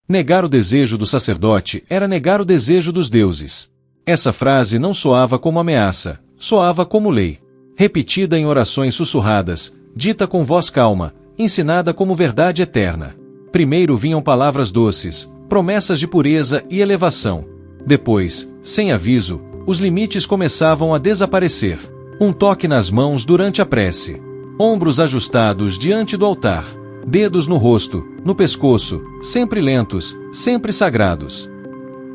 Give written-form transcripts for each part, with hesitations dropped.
Negar o desejo do sacerdote era negar o desejo dos deuses. Essa frase não soava como ameaça, soava como lei. Repetida em orações sussurradas, dita com voz calma, ensinada como verdade eterna. Primeiro vinham palavras doces, promessas de pureza e elevação. Depois, sem aviso, os limites começavam a desaparecer. Um toque nas mãos durante a prece. Ombros ajustados diante do altar. Dedos no rosto, no pescoço, sempre lentos, sempre sagrados.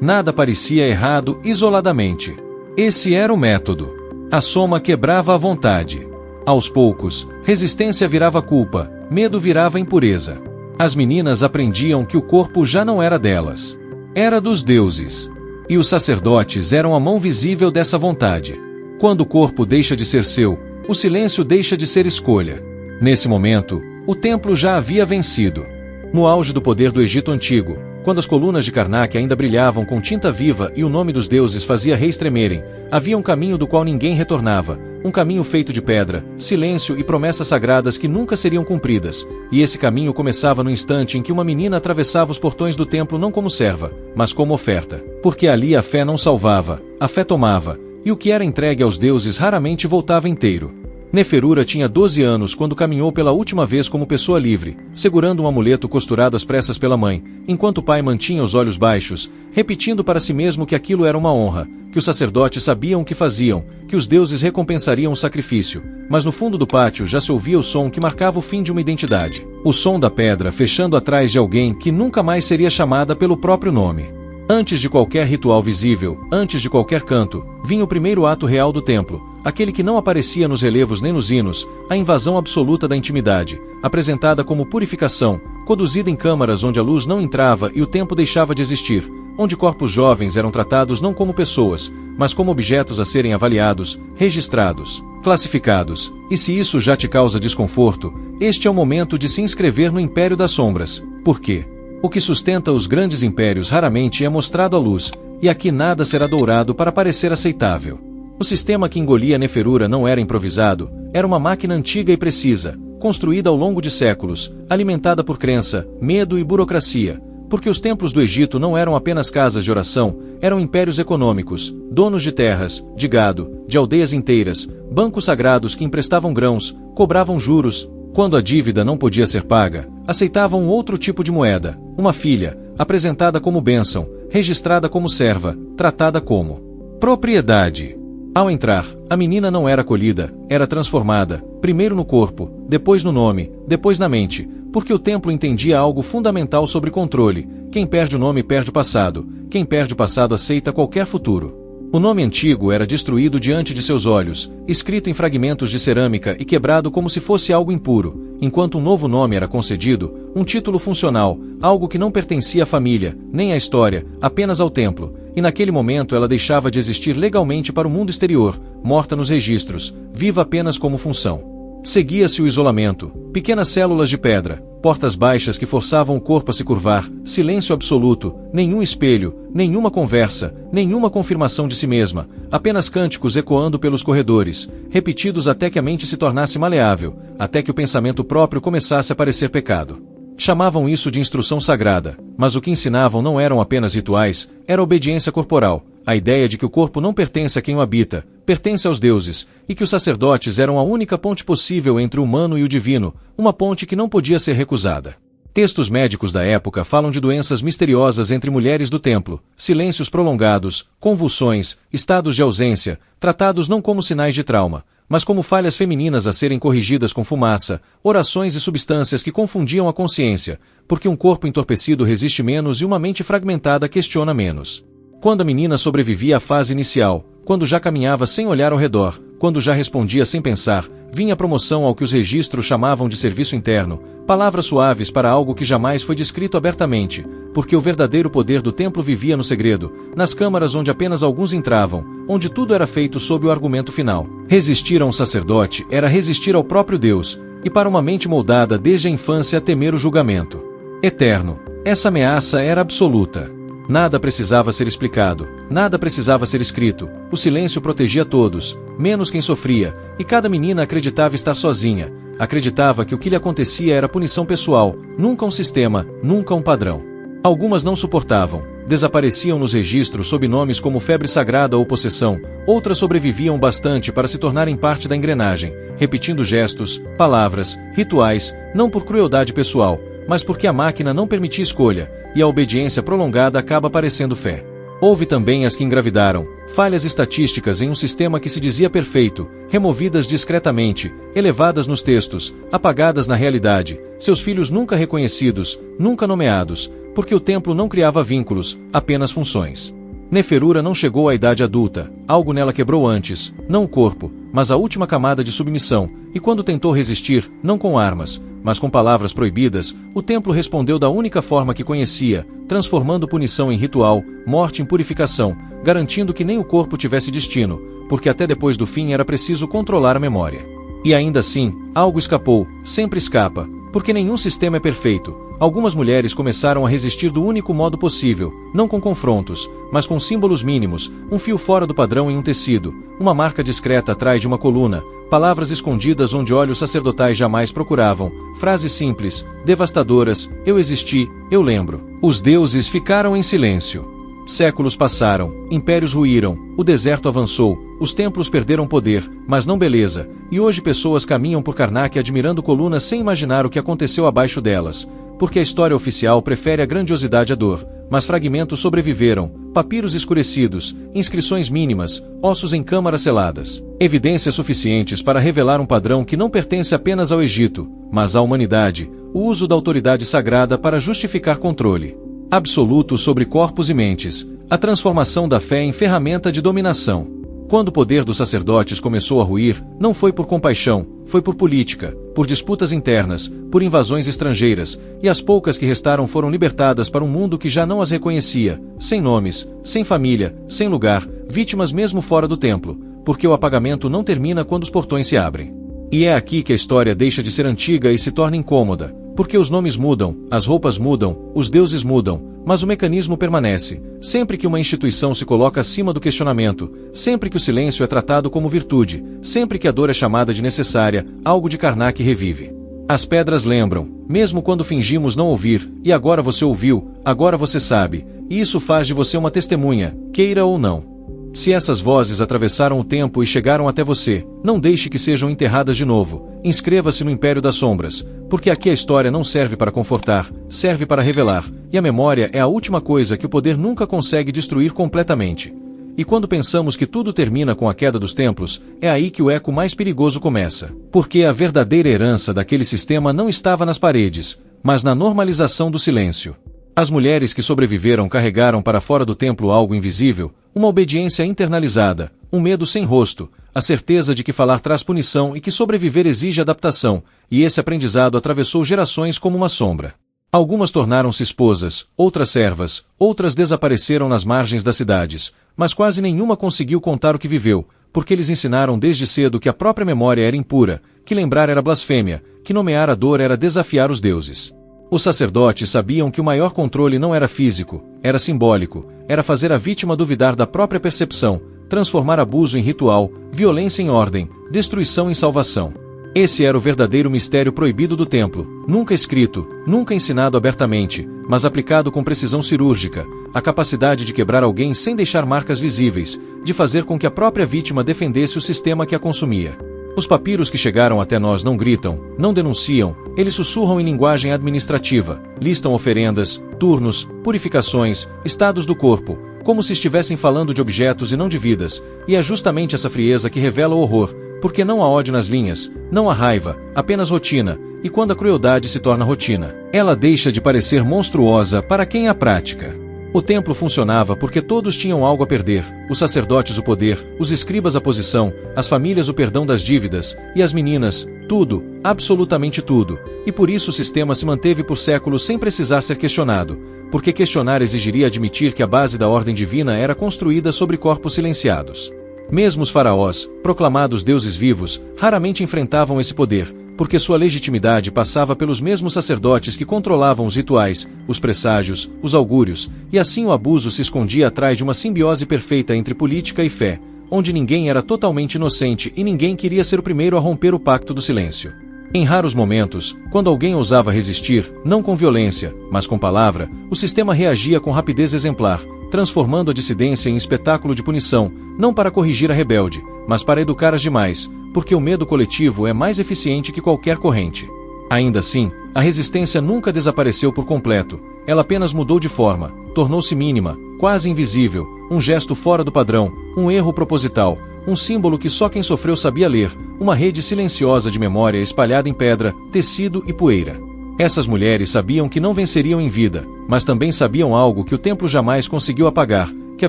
Nada parecia errado isoladamente. Esse era o método. A soma quebrava a vontade. Aos poucos, resistência virava culpa, medo virava impureza. As meninas aprendiam que o corpo já não era delas. Era dos deuses. E os sacerdotes eram a mão visível dessa vontade. Quando o corpo deixa de ser seu, o silêncio deixa de ser escolha. Nesse momento, o templo já havia vencido. No auge do poder do Egito Antigo, quando as colunas de Karnak ainda brilhavam com tinta viva e o nome dos deuses fazia reis tremerem, havia um caminho do qual ninguém retornava, um caminho feito de pedra, silêncio e promessas sagradas que nunca seriam cumpridas, e esse caminho começava no instante em que uma menina atravessava os portões do templo não como serva, mas como oferta, porque ali a fé não salvava, a fé tomava, e o que era entregue aos deuses raramente voltava inteiro. Neferura tinha 12 anos quando caminhou pela última vez como pessoa livre, segurando um amuleto costurado às pressas pela mãe, enquanto o pai mantinha os olhos baixos, repetindo para si mesmo que aquilo era uma honra, que os sacerdotes sabiam o que faziam, que os deuses recompensariam o sacrifício, mas no fundo do pátio já se ouvia o som que marcava o fim de uma identidade. O som da pedra fechando atrás de alguém que nunca mais seria chamada pelo próprio nome. Antes de qualquer ritual visível, antes de qualquer canto, vinha o primeiro ato real do templo, aquele que não aparecia nos relevos nem nos hinos, a invasão absoluta da intimidade, apresentada como purificação, conduzida em câmaras onde a luz não entrava e o tempo deixava de existir, onde corpos jovens eram tratados não como pessoas, mas como objetos a serem avaliados, registrados, classificados. E se isso já te causa desconforto, este é o momento de se inscrever no Império das Sombras. Por quê? O que sustenta os grandes impérios raramente é mostrado à luz, e aqui nada será dourado para parecer aceitável. O sistema que engolia Neferura não era improvisado, era uma máquina antiga e precisa, construída ao longo de séculos, alimentada por crença, medo e burocracia, porque os templos do Egito não eram apenas casas de oração, eram impérios econômicos, donos de terras, de gado, de aldeias inteiras, bancos sagrados que emprestavam grãos, cobravam juros. Quando a dívida não podia ser paga, aceitavam outro tipo de moeda, uma filha, apresentada como bênção, registrada como serva, tratada como propriedade. Ao entrar, a menina não era acolhida, era transformada, primeiro no corpo, depois no nome, depois na mente, porque o templo entendia algo fundamental sobre controle: quem perde o nome perde o passado, quem perde o passado aceita qualquer futuro. O nome antigo era destruído diante de seus olhos, escrito em fragmentos de cerâmica e quebrado como se fosse algo impuro, enquanto um novo nome era concedido, um título funcional, algo que não pertencia à família, nem à história, apenas ao templo, e naquele momento ela deixava de existir legalmente para o mundo exterior, morta nos registros, viva apenas como função. Seguia-se o isolamento, pequenas células de pedra, portas baixas que forçavam o corpo a se curvar, silêncio absoluto, nenhum espelho, nenhuma conversa, nenhuma confirmação de si mesma, apenas cânticos ecoando pelos corredores, repetidos até que a mente se tornasse maleável, até que o pensamento próprio começasse a parecer pecado. Chamavam isso de instrução sagrada, mas o que ensinavam não eram apenas rituais, era obediência corporal, a ideia de que o corpo não pertence a quem o habita, pertence aos deuses, e que os sacerdotes eram a única ponte possível entre o humano e o divino, uma ponte que não podia ser recusada. Textos médicos da época falam de doenças misteriosas entre mulheres do templo, silêncios prolongados, convulsões, estados de ausência, tratados não como sinais de trauma, mas como falhas femininas a serem corrigidas com fumaça, orações e substâncias que confundiam a consciência, porque um corpo entorpecido resiste menos e uma mente fragmentada questiona menos. Quando a menina sobrevivia à fase inicial, quando já caminhava sem olhar ao redor, quando já respondia sem pensar, vinha a promoção ao que os registros chamavam de serviço interno, palavras suaves para algo que jamais foi descrito abertamente, porque o verdadeiro poder do templo vivia no segredo, nas câmaras onde apenas alguns entravam, onde tudo era feito sob o argumento final. Resistir a um sacerdote era resistir ao próprio Deus, e para uma mente moldada desde a infância a temer o julgamento eterno, essa ameaça era absoluta. Nada precisava ser explicado, nada precisava ser escrito, o silêncio protegia todos, menos quem sofria, e cada menina acreditava estar sozinha, acreditava que o que lhe acontecia era punição pessoal, nunca um sistema, nunca um padrão. Algumas não suportavam, desapareciam nos registros sob nomes como febre sagrada ou possessão, outras sobreviviam bastante para se tornarem parte da engrenagem, repetindo gestos, palavras, rituais, não por crueldade pessoal, mas porque a máquina não permitia escolha, e a obediência prolongada acaba parecendo fé. Houve também as que engravidaram, falhas estatísticas em um sistema que se dizia perfeito, removidas discretamente, elevadas nos textos, apagadas na realidade, seus filhos nunca reconhecidos, nunca nomeados, porque o templo não criava vínculos, apenas funções. Neferura não chegou à idade adulta, algo nela quebrou antes, não o corpo, mas a última camada de submissão, e quando tentou resistir, não com armas, mas com palavras proibidas, o templo respondeu da única forma que conhecia, transformando punição em ritual, morte em purificação, garantindo que nem o corpo tivesse destino, porque até depois do fim era preciso controlar a memória. E ainda assim, algo escapou, sempre escapa, porque nenhum sistema é perfeito. Algumas mulheres começaram a resistir do único modo possível, não com confrontos, mas com símbolos mínimos, um fio fora do padrão em um tecido, uma marca discreta atrás de uma coluna, palavras escondidas onde olhos sacerdotais jamais procuravam, frases simples, devastadoras, eu existi, eu lembro. Os deuses ficaram em silêncio. Séculos passaram, impérios ruíram, o deserto avançou, os templos perderam poder, mas não beleza, e hoje pessoas caminham por Karnak admirando colunas sem imaginar o que aconteceu abaixo delas, porque a história oficial prefere a grandiosidade à dor, mas fragmentos sobreviveram, papiros escurecidos, inscrições mínimas, ossos em câmaras seladas, evidências suficientes para revelar um padrão que não pertence apenas ao Egito, mas à humanidade, o uso da autoridade sagrada para justificar controle absoluto sobre corpos e mentes, a transformação da fé em ferramenta de dominação. Quando o poder dos sacerdotes começou a ruir, não foi por compaixão, foi por política, por disputas internas, por invasões estrangeiras, e as poucas que restaram foram libertadas para um mundo que já não as reconhecia, sem nomes, sem família, sem lugar, vítimas mesmo fora do templo, porque o apagamento não termina quando os portões se abrem. E é aqui que a história deixa de ser antiga e se torna incômoda, porque os nomes mudam, as roupas mudam, os deuses mudam, mas o mecanismo permanece, sempre que uma instituição se coloca acima do questionamento, sempre que o silêncio é tratado como virtude, sempre que a dor é chamada de necessária, algo de Karnak revive. As pedras lembram, mesmo quando fingimos não ouvir, e agora você ouviu, agora você sabe, e isso faz de você uma testemunha, queira ou não. Se essas vozes atravessaram o tempo e chegaram até você, não deixe que sejam enterradas de novo. Inscreva-se no Império das Sombras, porque aqui a história não serve para confortar, serve para revelar, e a memória é a última coisa que o poder nunca consegue destruir completamente. E quando pensamos que tudo termina com a queda dos templos, é aí que o eco mais perigoso começa. Porque a verdadeira herança daquele sistema não estava nas paredes, mas na normalização do silêncio. As mulheres que sobreviveram carregaram para fora do templo algo invisível, uma obediência internalizada, um medo sem rosto, a certeza de que falar traz punição e que sobreviver exige adaptação, e esse aprendizado atravessou gerações como uma sombra. Algumas tornaram-se esposas, outras servas, outras desapareceram nas margens das cidades, mas quase nenhuma conseguiu contar o que viveu, porque eles ensinaram desde cedo que a própria memória era impura, que lembrar era blasfêmia, que nomear a dor era desafiar os deuses. Os sacerdotes sabiam que o maior controle não era físico, era simbólico, era fazer a vítima duvidar da própria percepção, transformar abuso em ritual, violência em ordem, destruição em salvação. Esse era o verdadeiro mistério proibido do templo, nunca escrito, nunca ensinado abertamente, mas aplicado com precisão cirúrgica, a capacidade de quebrar alguém sem deixar marcas visíveis, de fazer com que a própria vítima defendesse o sistema que a consumia. Os papiros que chegaram até nós não gritam, não denunciam, eles sussurram em linguagem administrativa, listam oferendas, turnos, purificações, estados do corpo, como se estivessem falando de objetos e não de vidas, e é justamente essa frieza que revela o horror, porque não há ódio nas linhas, não há raiva, apenas rotina, e quando a crueldade se torna rotina, ela deixa de parecer monstruosa para quem a pratica. O templo funcionava porque todos tinham algo a perder, os sacerdotes o poder, os escribas a posição, as famílias o perdão das dívidas, e as meninas, tudo, absolutamente tudo, e por isso o sistema se manteve por séculos sem precisar ser questionado, porque questionar exigiria admitir que a base da ordem divina era construída sobre corpos silenciados. Mesmo os faraós, proclamados deuses vivos, raramente enfrentavam esse poder, porque sua legitimidade passava pelos mesmos sacerdotes que controlavam os rituais, os presságios, os augúrios, e assim o abuso se escondia atrás de uma simbiose perfeita entre política e fé, onde ninguém era totalmente inocente e ninguém queria ser o primeiro a romper o pacto do silêncio. Em raros momentos, quando alguém ousava resistir, não com violência, mas com palavra, o sistema reagia com rapidez exemplar, transformando a dissidência em espetáculo de punição, não para corrigir a rebelde, mas para educar as demais, porque o medo coletivo é mais eficiente que qualquer corrente. Ainda assim, a resistência nunca desapareceu por completo, ela apenas mudou de forma, tornou-se mínima, quase invisível, um gesto fora do padrão, um erro proposital, um símbolo que só quem sofreu sabia ler, uma rede silenciosa de memória espalhada em pedra, tecido e poeira. Essas mulheres sabiam que não venceriam em vida, mas também sabiam algo que o templo jamais conseguiu apagar, que a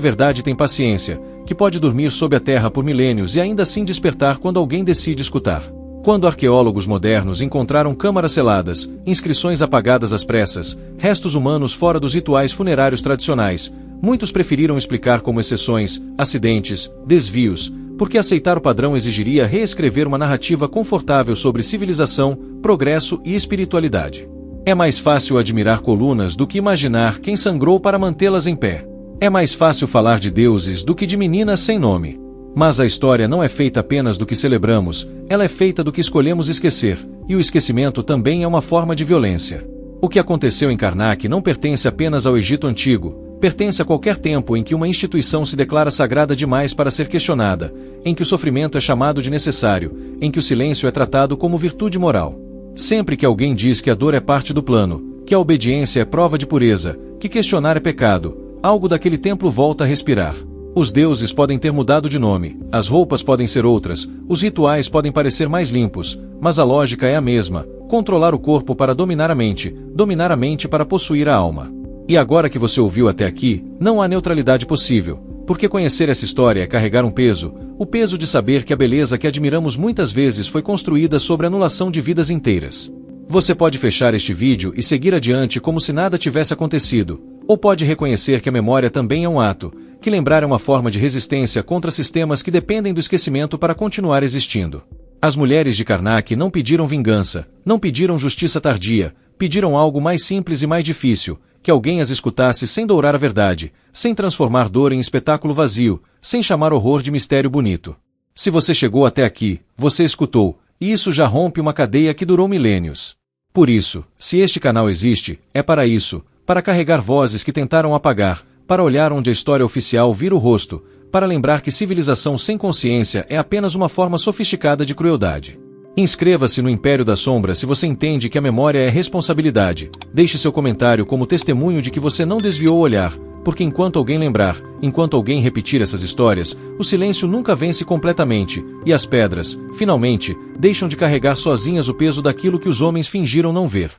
verdade tem paciência, que pode dormir sob a terra por milênios e ainda assim despertar quando alguém decide escutar. Quando arqueólogos modernos encontraram câmaras seladas, inscrições apagadas às pressas, restos humanos fora dos rituais funerários tradicionais, muitos preferiram explicar como exceções, acidentes, desvios, porque aceitar o padrão exigiria reescrever uma narrativa confortável sobre civilização, progresso e espiritualidade. É mais fácil admirar colunas do que imaginar quem sangrou para mantê-las em pé. É mais fácil falar de deuses do que de meninas sem nome. Mas a história não é feita apenas do que celebramos, ela é feita do que escolhemos esquecer, e o esquecimento também é uma forma de violência. O que aconteceu em Karnak não pertence apenas ao Egito Antigo, pertence a qualquer tempo em que uma instituição se declara sagrada demais para ser questionada, em que o sofrimento é chamado de necessário, em que o silêncio é tratado como virtude moral. Sempre que alguém diz que a dor é parte do plano, que a obediência é prova de pureza, que questionar é pecado, algo daquele templo volta a respirar. Os deuses podem ter mudado de nome, as roupas podem ser outras, os rituais podem parecer mais limpos, mas a lógica é a mesma: controlar o corpo para dominar a mente para possuir a alma. E agora que você ouviu até aqui, não há neutralidade possível, porque conhecer essa história é carregar um peso, o peso de saber que a beleza que admiramos muitas vezes foi construída sobre a anulação de vidas inteiras. Você pode fechar este vídeo e seguir adiante como se nada tivesse acontecido, ou pode reconhecer que a memória também é um ato, que lembrar é uma forma de resistência contra sistemas que dependem do esquecimento para continuar existindo. As mulheres de Karnak não pediram vingança, não pediram justiça tardia, pediram algo mais simples e mais difícil, que alguém as escutasse sem dourar a verdade, sem transformar dor em espetáculo vazio, sem chamar horror de mistério bonito. Se você chegou até aqui, você escutou, e isso já rompe uma cadeia que durou milênios. Por isso, se este canal existe, é para isso, para carregar vozes que tentaram apagar, para olhar onde a história oficial vira o rosto, para lembrar que civilização sem consciência é apenas uma forma sofisticada de crueldade. Inscreva-se no Império da Sombra se você entende que a memória é responsabilidade. Deixe seu comentário como testemunho de que você não desviou o olhar, porque enquanto alguém lembrar, enquanto alguém repetir essas histórias, o silêncio nunca vence completamente, e as pedras, finalmente, deixam de carregar sozinhas o peso daquilo que os homens fingiram não ver.